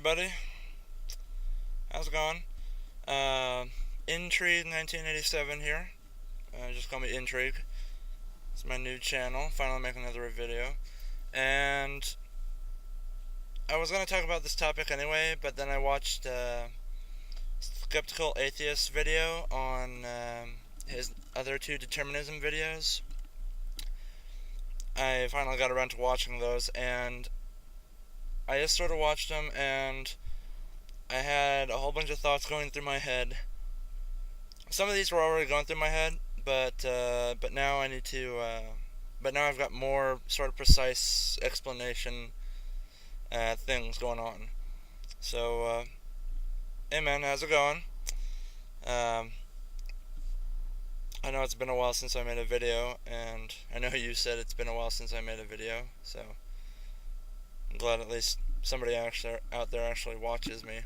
everybody. How's it going? Intrigue 1987 here. Just call me Intrigue. It's my new channel. Finally making another video. And I was going to talk about this topic anyway, but then I watched Skeptical Atheist video on his other two determinism videos. I finally got around to watching those, and I just sort of watched them, and I had a whole bunch of thoughts going through my head. Some of these were already going through my head, but now I need to. But now I've got more sort of precise explanation things going on. So, hey man, how's it going? Um, I know it's been a while since I made a video, and I know you said it's been a while since I made a video, so I'm glad at least somebody actually out there actually watches me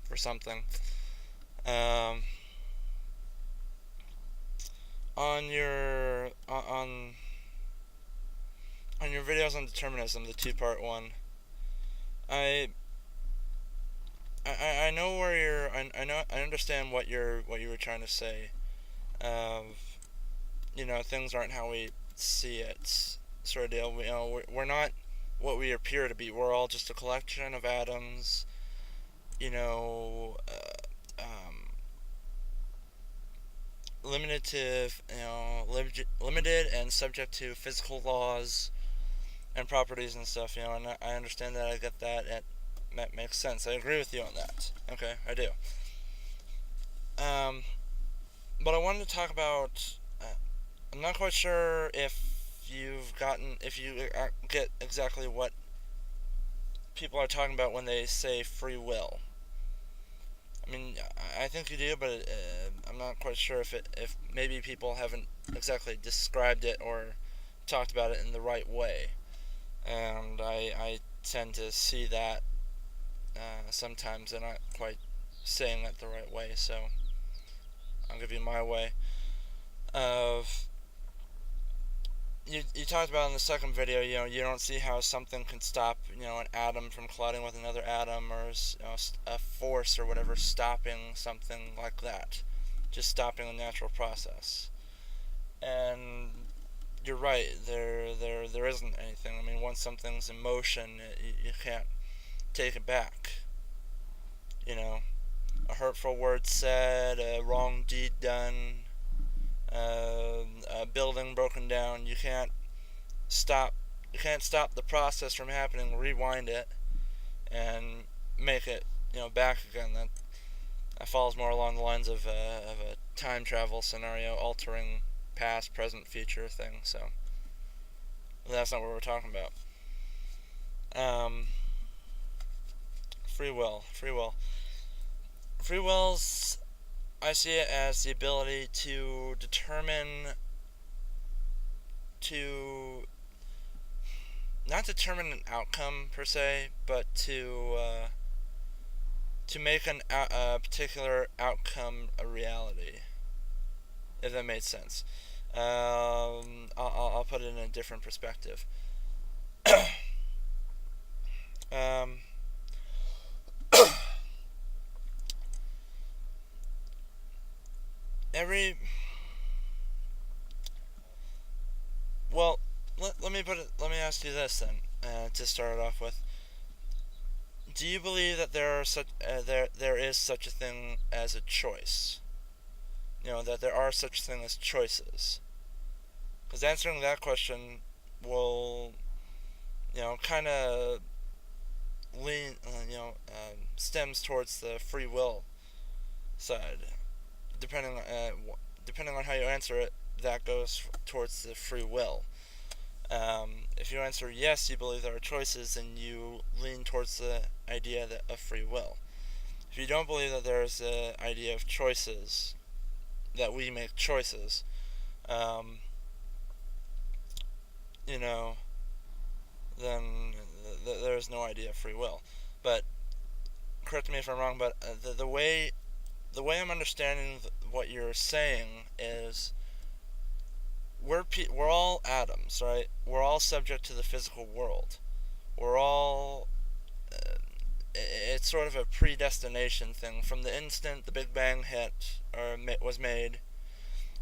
for something. Um, on your videos on determinism, the two-part one, I know where I understand what you were trying to say. Things aren't how we see it, sort of deal. We're not what we appear to be. We're all just a collection of atoms. You know, limited to limited and subject to physical laws and properties and stuff. And I understand that. I get that. That makes sense. I agree with you on that. Okay, I do. But I wanted to talk about. I'm not quite sure if you get exactly what people are talking about when they say free will. I mean, I think you do, but I'm not quite sure if maybe people haven't exactly described it or talked about it in the right way, and I tend to see that sometimes they're not quite saying it the right way. So I'll give you my way of. You talked about in the second video, you don't see how something can stop, an atom from colliding with another atom, or a force or whatever stopping something like that, just stopping a natural process. And you're right, there isn't anything. I mean, once something's in motion, you can't take it back. A hurtful word said, a wrong deed done, a building broken down. You can't stop the process from happening, rewind it, and make it back again. That falls more along the lines of a time travel scenario, altering past, present, future thing. So that's not what we're talking about. Free will's, I see it as the ability to not determine an outcome per se, but to make a particular outcome a reality, if that made sense. I'll put it in a different perspective. um, well, let me ask you this then, to start it off with. Do you believe that there is such a thing as a choice? That there are such a thing as choices? Because answering that question will, kind of stems towards the free will side. Depending on how you answer it, that goes towards the free will. If you answer yes, you believe there are choices, then you lean towards the idea of free will. If you don't believe that there's the idea of choices, that we make choices, then there's no idea of free will. But correct me if I'm wrong, but the way I'm understanding what you're saying is we're all atoms, right? We're all subject to the physical world. We're all it's sort of a predestination thing. From the instant the Big Bang hit, or was made,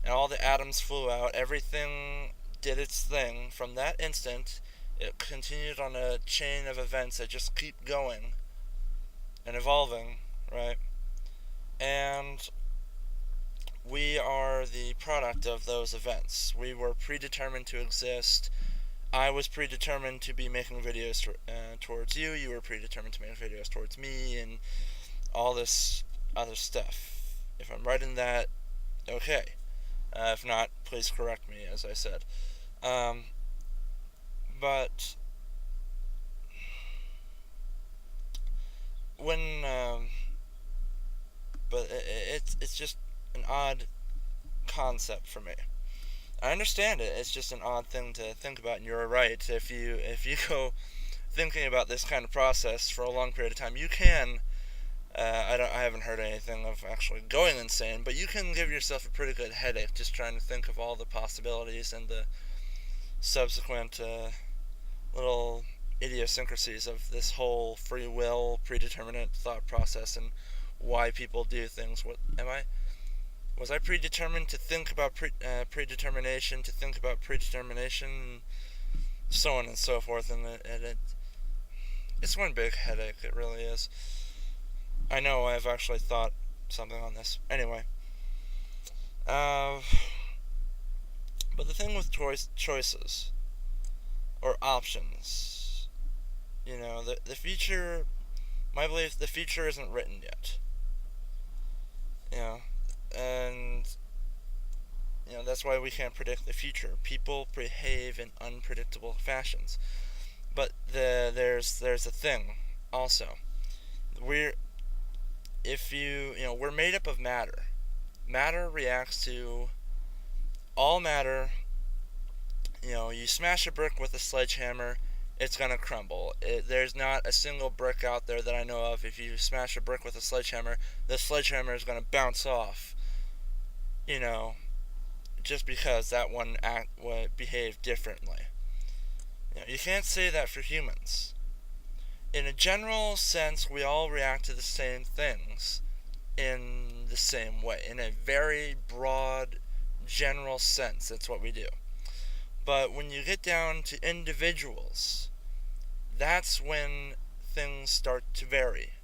and all the atoms flew out, everything did its thing. From that instant, it continued on a chain of events that just keep going and evolving, right? And we are the product of those events. We were predetermined to exist. I was predetermined to be making videos towards you. You were predetermined to make videos towards me, and all this other stuff. If I'm right in that, okay. If not, please correct me, as I said. But when, but it's just an odd concept for me. I understand it. It's just an odd thing to think about, and you're right. If you go thinking about this kind of process for a long period of time, you can. I haven't heard anything of actually going insane, but you can give yourself a pretty good headache just trying to think of all the possibilities and the subsequent little idiosyncrasies of this whole free will, predeterminate thought process, and why people do things. Was I predetermined to think about predetermination, and so on and so forth, and it's one big headache, it really is. I know I've actually thought something on this. Anyway. But the thing with choices, or options, the future, my belief, the future isn't written yet. And that's why we can't predict the future. People behave in unpredictable fashions. But there's a thing also. We're made up of matter. Matter reacts to all matter. You smash a brick with a sledgehammer, it's gonna crumble. There's not a single brick out there that I know of. If you smash a brick with a sledgehammer, the sledgehammer is gonna bounce off. Just because that one would behave differently. You can't say that for humans. In a general sense, we all react to the same things in the same way. In a very broad, general sense, that's what we do. But when you get down to individuals, that's when things start to vary.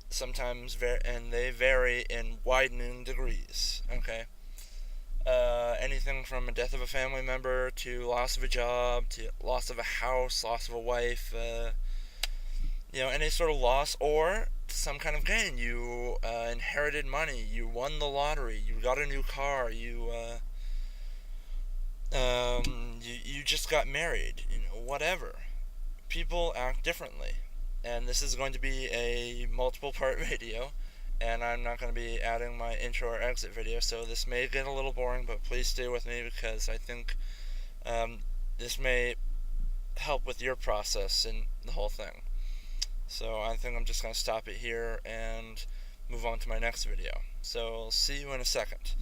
Sometimes, and they vary in widening degrees, okay? Anything from a death of a family member, to loss of a job, to loss of a house, loss of a wife, any sort of loss, or some kind of gain. You inherited money, you won the lottery, you got a new car, you just got married, whatever. People act differently. And this is going to be a multiple part video, and I'm not going to be adding my intro or exit video, so this may get a little boring, but please stay with me, because I think this may help with your process and the whole thing. So I think I'm just going to stop it here and move on to my next video. So I'll see you in a second.